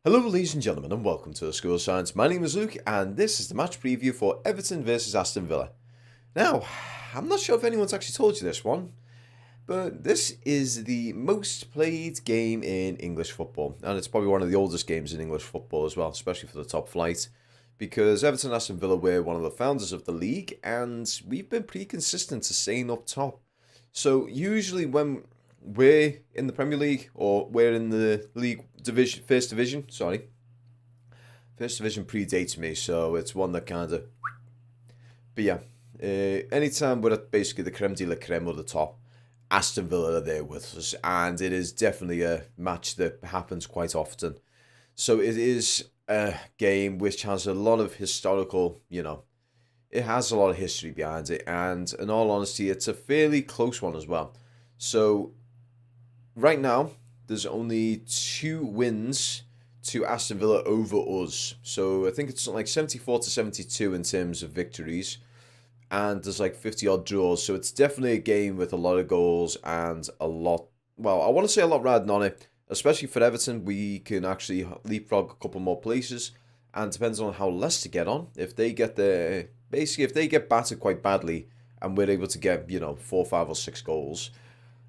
Hello, ladies and gentlemen, and welcome to the School of Science. My name is Luke, and this is the match preview for Everton versus Aston Villa. Now, I'm not sure if anyone's actually told you this one, but this is the most played game in English football, and it's probably one of the oldest games in English football as well, especially for the top flight, because Everton and Aston Villa were one of the founders of the league, and we've been pretty consistent to staying up top. So usually when we're in the Premier League or we're in the league division, first division predates me, so it's one that kind of. But yeah, anytime we're at basically the creme de la creme of the top, Aston Villa are there with us, and it is definitely a match that happens quite often. So it is a game which has a lot of historical, it has a lot of history behind it, and in all honesty, it's a fairly close one as well. So right now, there's only 2 wins to Aston Villa over us. So I think it's like 74 to 72 in terms of victories. And there's like 50 odd draws. So it's definitely a game with a lot of goals and a lot, well, I want to say a lot riding on it. Especially for Everton, we can actually leapfrog a couple more places. And depends on how Leicester get on. If they get basically, if they get battered quite badly and we're able to get, 4, 5, or 6 goals,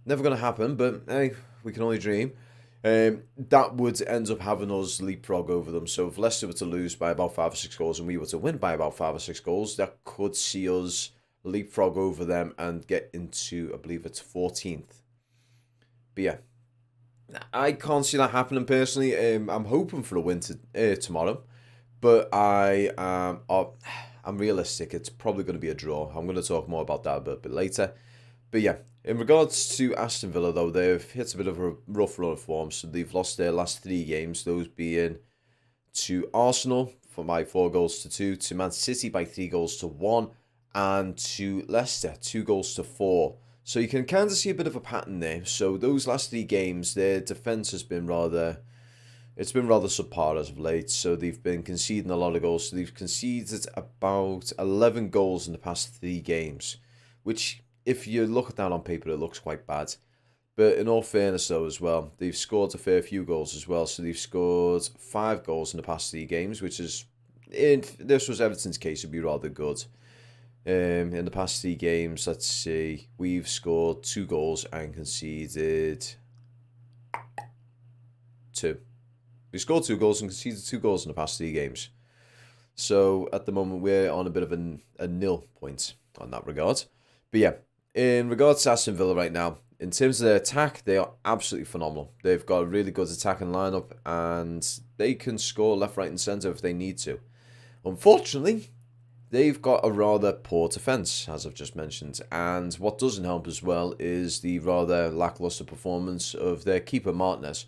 never going to happen, but hey, we can only dream. That would end up having us leapfrog over them. So if Leicester were to lose by about 5 or 6 goals and we were to win by about 5 or 6 goals, that could see us leapfrog over them and get into, I believe it's 14th. But yeah, I can't see that happening personally. I'm hoping for a win tomorrow, but I'm realistic. It's probably going to be a draw. I'm going to talk more about that a bit later. But yeah, in regards to Aston Villa, though, they've hit a bit of a rough run of form. So they've lost their last 3 games, those being to Arsenal by 4 goals to 2, to Man City by 3 goals to 1, and to Leicester 2 goals to 4. So you can kind of see a bit of a pattern there. So those last 3 games, their defence has been rather subpar as of late. So they've been conceding a lot of goals. So they've conceded about 11 goals in the past 3 games, which, if you look at that on paper, it looks quite bad. But in all fairness, though, as well, they've scored a fair few goals as well. So they've scored 5 goals in the past 3 games, which is, if this was Everton's case, would be rather good. In the past 3 games, let's see, we've scored 2 goals and conceded 2. We scored 2 goals and conceded 2 goals in the past 3 games. So at the moment, we're on a bit of a nil point on that regard. But yeah, in regards to Aston Villa right now, in terms of their attack, they are absolutely phenomenal. They've got a really good attacking lineup and they can score left, right and centre if they need to. Unfortunately, they've got a rather poor defence, as I've just mentioned. And what doesn't help as well is the rather lacklustre performance of their keeper, Martinez.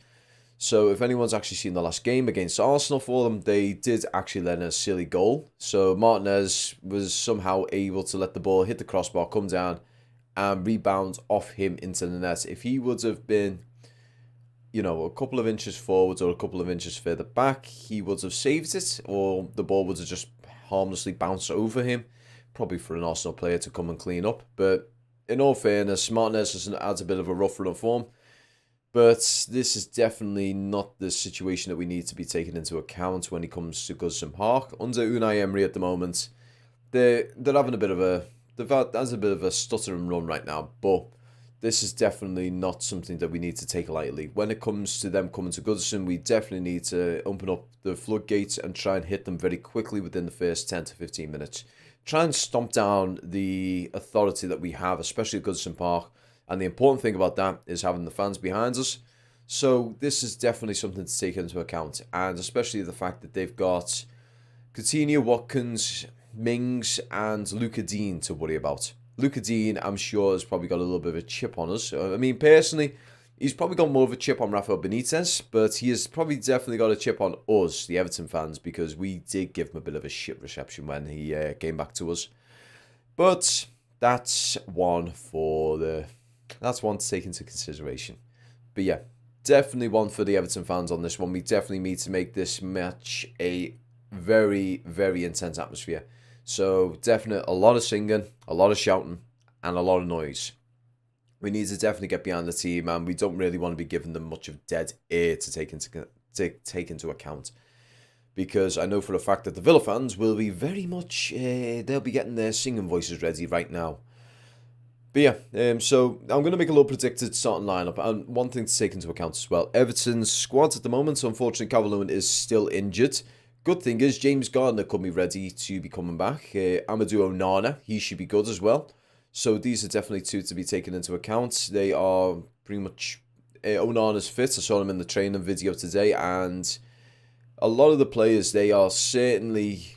So if anyone's actually seen the last game against Arsenal for them, they did actually let in a silly goal. So Martinez was somehow able to let the ball hit the crossbar, come down, and rebound off him into the net. If he would have been, a couple of inches forwards or a couple of inches further back, he would have saved it, or the ball would have just harmlessly bounced over him, probably for an Arsenal player to come and clean up. But in all fairness, Martinez has had a bit of a rough run of form. But this is definitely not the situation that we need to be taking into account when it comes to Goodison Park. Under Unai Emery at the moment, they're having a bit of a stuttering run right now, but this is definitely not something that we need to take lightly. When it comes to them coming to Goodison, we definitely need to open up the floodgates and try and hit them very quickly within the first 10 to 15 minutes. Try and stomp down the authority that we have, especially at Goodison Park. And the important thing about that is having the fans behind us. So this is definitely something to take into account. And especially the fact that they've got Coutinho, Watkins, Mings, and Luca Dean to worry about. Luca Dean, I'm sure, has probably got a little bit of a chip on us. I mean, personally, he's probably got more of a chip on Rafael Benitez, but he has probably definitely got a chip on us, the Everton fans, because we did give him a bit of a shit reception when he came back to us. But that's one to take into consideration. But yeah, definitely one for the Everton fans on this one. We definitely need to make this match a very, very intense atmosphere. So definitely a lot of singing, a lot of shouting, and a lot of noise. We need to definitely get behind the team, and we don't really want to be giving them much of dead air to take into account. Because I know for a fact that the Villa fans will be very much, they'll be getting their singing voices ready right now. But yeah, so I'm going to make a little predicted starting lineup. And one thing to take into account as well, Everton's squad at the moment, so unfortunately Calvert-Lewin is still injured. Good thing is James Gardner could be ready to be coming back. Amadou Onana, he should be good as well. So these are definitely two to be taken into account. They are pretty much, Onana's fit. I saw him in the training video today, and a lot of the players, they are certainly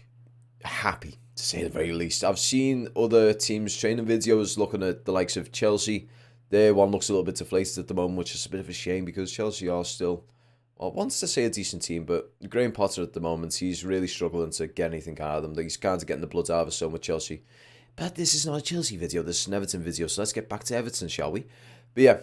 happy, to say the very least. I've seen other teams' training videos looking at the likes of Chelsea. Their one looks a little bit deflated at the moment, which is a bit of a shame because Chelsea are still, well, wants to say a decent team, but Graham Potter at the moment, he's really struggling to get anything out of them. He's kind of getting the blood out of his stone with Chelsea. But this is not a Chelsea video, this is an Everton video, so let's get back to Everton, shall we? But yeah,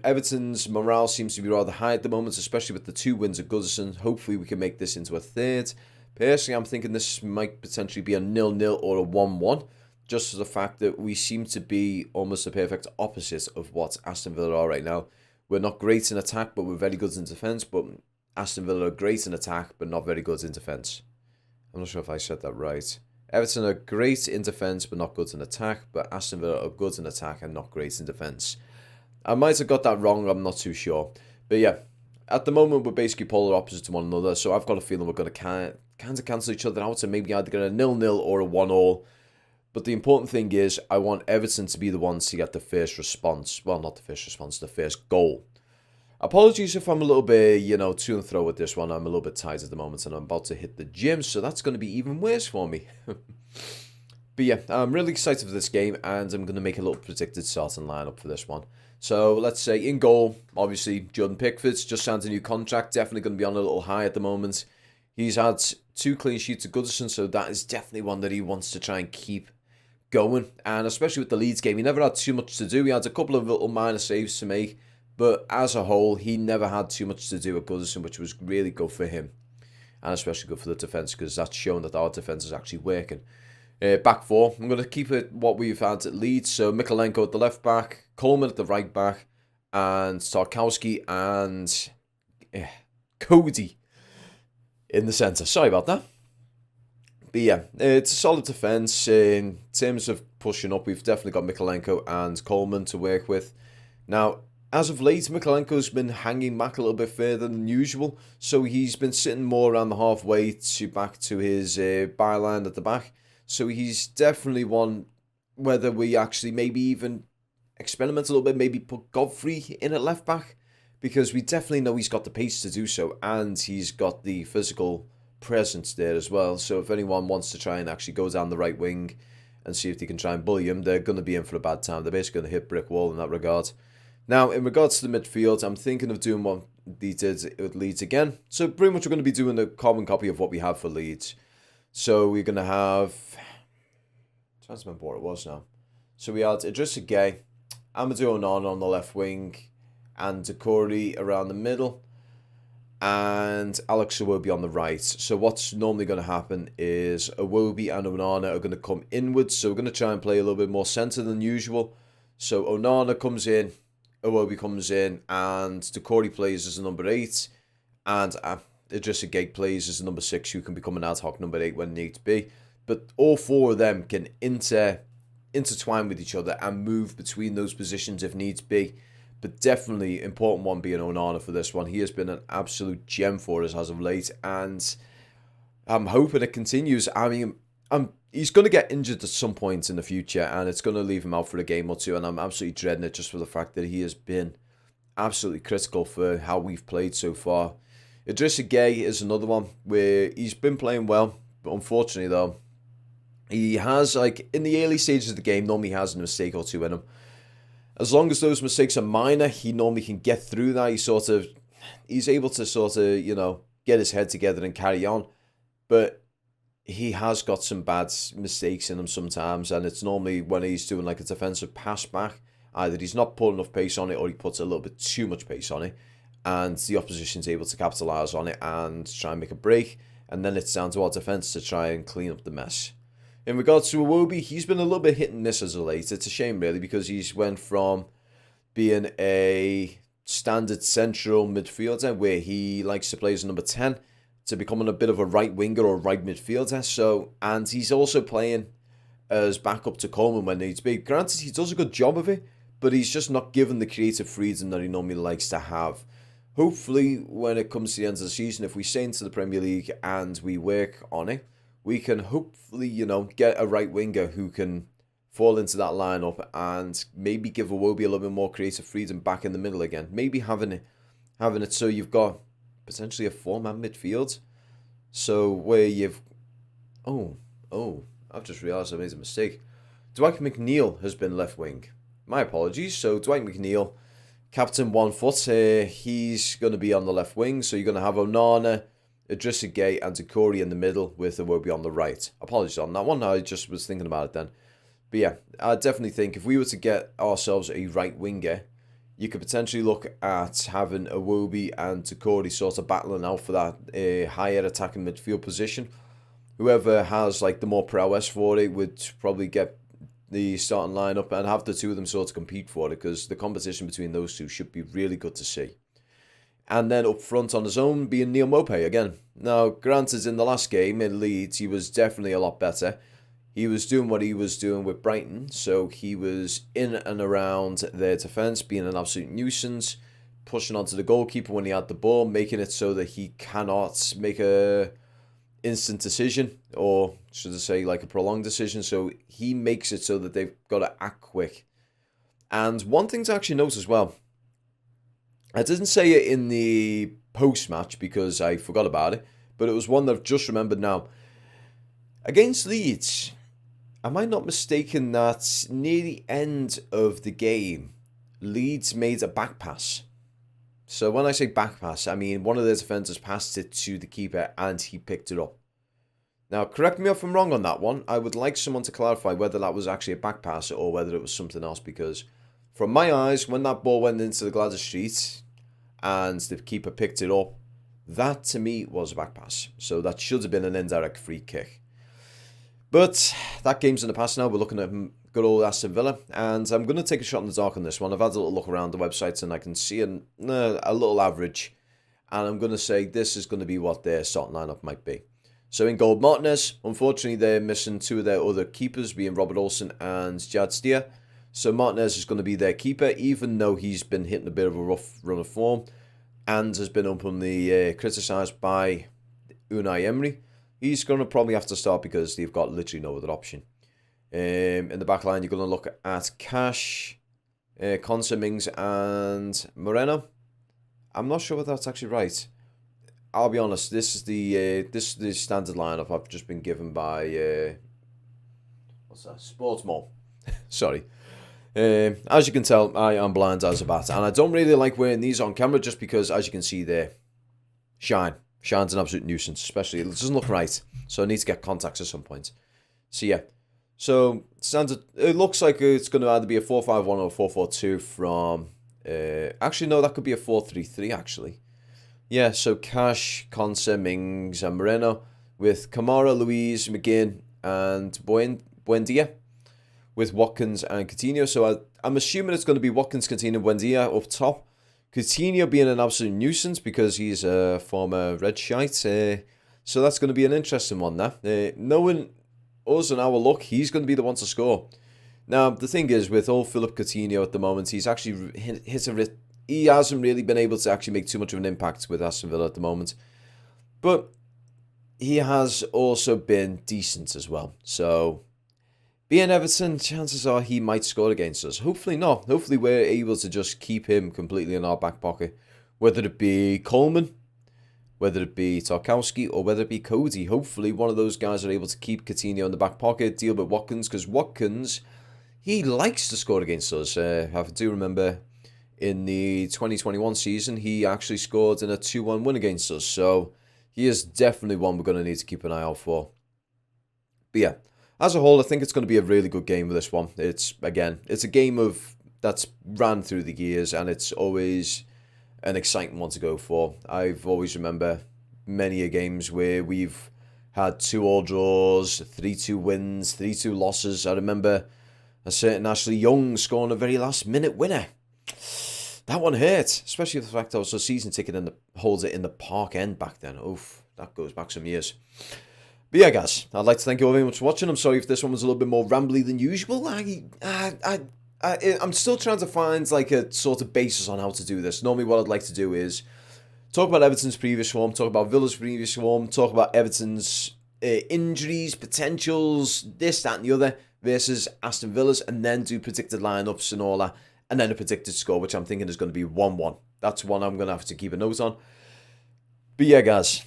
Everton's morale seems to be rather high at the moment, especially with the 2 wins at Goodison. Hopefully we can make this into a third. Personally, I'm thinking this might potentially be a 0-0 or a 1-1, just for the fact that we seem to be almost the perfect opposite of what Aston Villa are right now. We're not great in attack, but we're very good in defence. But Aston Villa are great in attack, but not very good in defence. I'm not sure if I said that right. Everton are great in defence, but not good in attack. But Aston Villa are good in attack and not great in defence. I might have got that wrong, I'm not too sure. But yeah, at the moment, we're basically polar opposites to one another. So I've got a feeling we're going to kind of cancel each other out and maybe either get a 0-0 or a 1-1. But the important thing is, I want Everton to be the ones to get the first response. Well, not the first response, the first goal. Apologies if I'm a little bit, to and fro with this one. I'm a little bit tired at the moment and I'm about to hit the gym, so that's going to be even worse for me. But yeah, I'm really excited for this game and I'm going to make a little predicted starting lineup for this one. So let's say in goal, obviously Jordan Pickford's just signed a new contract, definitely going to be on a little high at the moment. He's had 2 clean sheets at Goodison, so that is definitely one that he wants to try and keep going. And especially with the Leeds game, he never had too much to do. He had a couple of little minor saves to make, but as a whole, he never had too much to do at Goodison, which was really good for him. And especially good for the defence, because that's shown that our defence is actually working. Back 4, I'm going to keep it what we've had at Leeds. So Mikolenko at the left back, Coleman at the right back, and Tarkowski and Cody in the centre. Sorry about that. But yeah, it's a solid defence. In terms of pushing up, we've definitely got Mikolenko and Coleman to work with. Now, as of late, Mikolenko's been hanging back a little bit further than usual. So he's been sitting more around the halfway to back to his byline at the back. So he's definitely one, whether we actually maybe even experiment a little bit, maybe put Godfrey in at left back, because we definitely know he's got the pace to do so, and he's got the physical presence there as well. So if anyone wants to try and actually go down the right wing and see if they can try and bully him, they're going to be in for a bad time. They're basically going to hit brick wall in that regard. Now, in regards to the midfield, I'm thinking of doing what they did with Leeds again. So pretty much we're going to be doing a carbon copy of what we have for Leeds. So we're going to have, I'm trying to remember what it was now. So we had Idrissa Gueye, Amadou Onana on the left wing, and Decore around the middle, and Alex Iwobi on the right. So what's normally going to happen is Iwobi and Onana are going to come inwards. So we're going to try and play a little bit more centre than usual. So Onana comes in, Iwobi comes in, and Decore plays as a number 8, and Idrissa Gueye plays as a number 6, who can become an ad hoc number 8 when need to be. But all 4 of them can intertwine with each other and move between those positions if needs be. But definitely important one being Onana for this one. He has been an absolute gem for us as of late, and I'm hoping it continues. I mean, he's going to get injured at some point in the future, and it's going to leave him out for a game or two, and I'm absolutely dreading it just for the fact that he has been absolutely critical for how we've played so far. Idrissa Gueye is another one where he's been playing well, but unfortunately though, he has, like, in the early stages of the game, normally has a mistake or 2 in him. As long as those mistakes are minor, he normally can get through that. He's able to get his head together and carry on. But he has got some bad mistakes in him sometimes, and it's normally when he's doing like a defensive pass back, either he's not putting enough pace on it or he puts a little bit too much pace on it, and the opposition's able to capitalise on it and try and make a break, and then it's down to our defence to try and clean up the mess. In regards to Iwobi, he's been a little bit hit and miss as of late. It's a shame, really, because he's went from being a standard central midfielder where he likes to play as a number 10 to becoming a bit of a right winger or right midfielder. So, and he's also playing as backup to Coleman when needs be. Granted, he does a good job of it, but he's just not given the creative freedom that he normally likes to have. Hopefully, when it comes to the end of the season, if we stay into the Premier League and we work on it, we can hopefully, get a right winger who can fall into that lineup and maybe give Iwobi a little bit more creative freedom back in the middle again. Maybe having it so you've got potentially a 4-man midfield. So where you've... Oh, I've just realised I made a mistake. Dwight McNeil has been left wing. My apologies. So Dwight McNeil, Captain 1 foot, he's going to be on the left wing. So you're going to have Onana, Idrissa Gueye and Takori in the middle with Iwobi on the right. Apologies on that one. I just was thinking about it then. But yeah, I definitely think if we were to get ourselves a right winger, you could potentially look at having Iwobi and Takori sort of battling out for that higher attacking midfield position. Whoever has like the more prowess for it would probably get the starting lineup and have the two of them sort of compete for it, because the competition between those two should be really good to see. And then up front on his own being Neal Maupay again. Now, granted, in the last game in Leeds, he was definitely a lot better. He was doing what he was doing with Brighton, so he was in and around their defence, being an absolute nuisance, pushing onto the goalkeeper when he had the ball, making it so that he cannot make a instant decision, or should I say like a prolonged decision. So he makes it so that they've got to act quick. And one thing to actually note as well, I didn't say it in the post-match because I forgot about it, but it was one that I've just remembered now. Against Leeds, am I not mistaken that near the end of the game, Leeds made a back pass? So when I say back pass, I mean one of their defenders passed it to the keeper and he picked it up. Now, correct me if I'm wrong on that one. I would like someone to clarify whether that was actually a back pass or whether it was something else, because from my eyes, when that ball went into the Gladys Street and the keeper picked it up, that to me was a back pass. So that should have been an indirect free kick. But that game's in the past now. We're looking at good old Aston Villa. And I'm going to take a shot in the dark on this one. I've had a little look around the websites and I can see a little average. And I'm going to say this is going to be what their starting lineup might be. So in goal, Martinez. Unfortunately, they're missing two of their other keepers, being Robert Olsen and Jad Steer. So Martinez is going to be their keeper, even though he's been hitting a bit of a rough run of form and has been openly criticised by Unai Emery. He's going to probably have to start because they've got literally no other option. In the back line, you're going to look at Cash, Konsa, Mings, and Moreno. I'm not sure whether that's actually right. I'll be honest. This is the standard lineup I've just been given by what's that? Sportsmall. Sorry. As you can tell, I am blind as a bat, and I don't really like wearing these on camera just because, as you can see there, Shine's an absolute nuisance, especially it doesn't look right, so I need to get contacts at some point. So yeah, so standard. It looks like it's going to either be a 4-5-1 or a 4-4-2 from. Actually, no, that could be a 4-3-3. Actually, yeah. So Cash, Konsa, Mings, and Moreno with Kamara, Luiz, McGinn, and Buendia, with Watkins and Coutinho. So I'm assuming it's going to be Watkins, Coutinho, Buendia up top. Coutinho being an absolute nuisance because he's a former red shite. So that's going to be an interesting one there. Knowing us and our luck, he's going to be the one to score. Now, the thing is, with old Philip Coutinho at the moment, he's actually he hasn't really been able to actually make too much of an impact with Aston Villa at the moment. But he has also been decent as well. So being Everton, chances are he might score against us. Hopefully not. Hopefully we're able to just keep him completely in our back pocket. Whether it be Coleman, whether it be Tarkowski, or whether it be Cody. Hopefully one of those guys are able to keep Coutinho in the back pocket, deal with Watkins, because Watkins, he likes to score against us. I do remember in the 2021 season, he actually scored in a 2-1 win against us. So he is definitely one we're going to need to keep an eye out for. But yeah, as a whole, I think it's going to be a really good game with this one. It's a game that's ran through the years, and it's always an exciting one to go for. I've always remember many a games where we've had 2-2 draws, 3-2 wins, 3-2 losses. I remember a certain Ashley Young scoring a very last minute winner. That one hurt, especially the fact I was a season ticket and holds it in the Park End back then. Oof, that goes back some years. But yeah, guys, I'd like to thank you all very much for watching. I'm sorry if this one was a little bit more rambly than usual. I'm still trying to find like a sort of basis on how to do this. Normally what I'd like to do is talk about Everton's previous form, talk about Villa's previous form, talk about Everton's injuries, potentials, this, that, and the other, versus Aston Villa's, and then do predicted lineups and all that, and then a predicted score, which I'm thinking is going to be 1-1. That's one I'm going to have to keep a note on. But yeah, guys,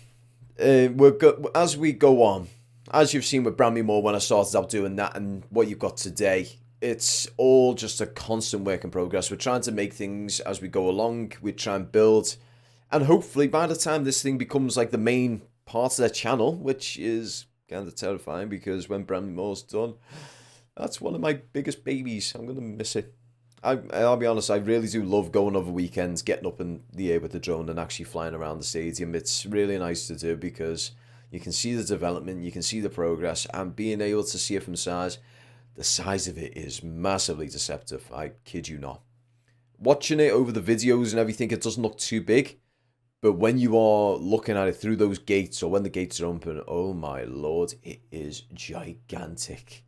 as we go on, as you've seen with Bramley Moore when I started out doing that, and what you've got today, it's all just a constant work in progress. We're trying to make things as we go along. We try and build, and hopefully by the time this thing becomes like the main part of the channel, which is kind of terrifying because when Bramley Moore's done, that's one of my biggest babies. I'm going to miss it. I'll be honest, I really do love going over weekends, getting up in the air with the drone and actually flying around the stadium. It's really nice to do because you can see the development, you can see the progress, and being able to see it from size, the size of it is massively deceptive. I kid you not. Watching it over the videos and everything, it doesn't look too big. But when you are looking at it through those gates, or when the gates are open, oh my lord, it is gigantic.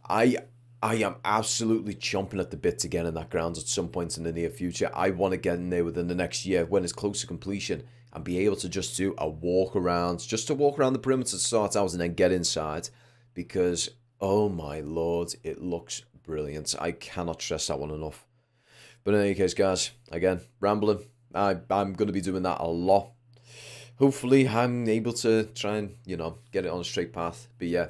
I am absolutely chomping at the bit to get in that ground at some point in the near future. I want to get in there within the next year when it's close to completion and be able to just do a walk around, just to walk around the perimeter to start out and then get inside, because oh my lord, it looks brilliant. I cannot stress that one enough. But in any case, guys, again, rambling. I'm going to be doing that a lot. Hopefully, I'm able to try and, get it on a straight path. But yeah.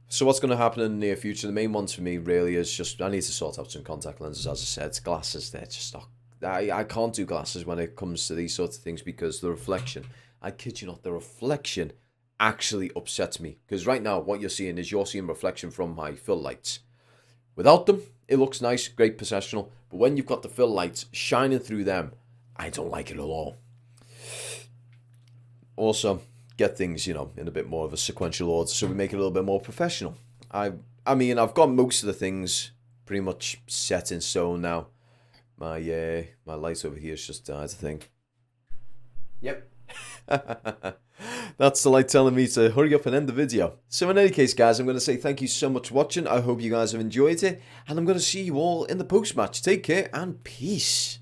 So what's going to happen in the near future? The main ones for me really is just, I need to sort out some contact lenses, as I said. Glasses, they're just not, I can't do glasses when it comes to these sorts of things because the reflection, I kid you not, the reflection actually upsets me. Because right now, what you're seeing is you're seeing reflection from my fill lights. Without them, it looks nice, great professional. But when you've got the fill lights shining through them, I don't like it at all. Also, get things, in a bit more of a sequential order so we make it a little bit more professional. I mean, I've got most of the things pretty much set in stone now. My light over here has just died, I think. Yep. That's the light telling me to hurry up and end the video. So in any case, guys, I'm going to say thank you so much for watching. I hope you guys have enjoyed it. And I'm going to see you all in the post-match. Take care and peace.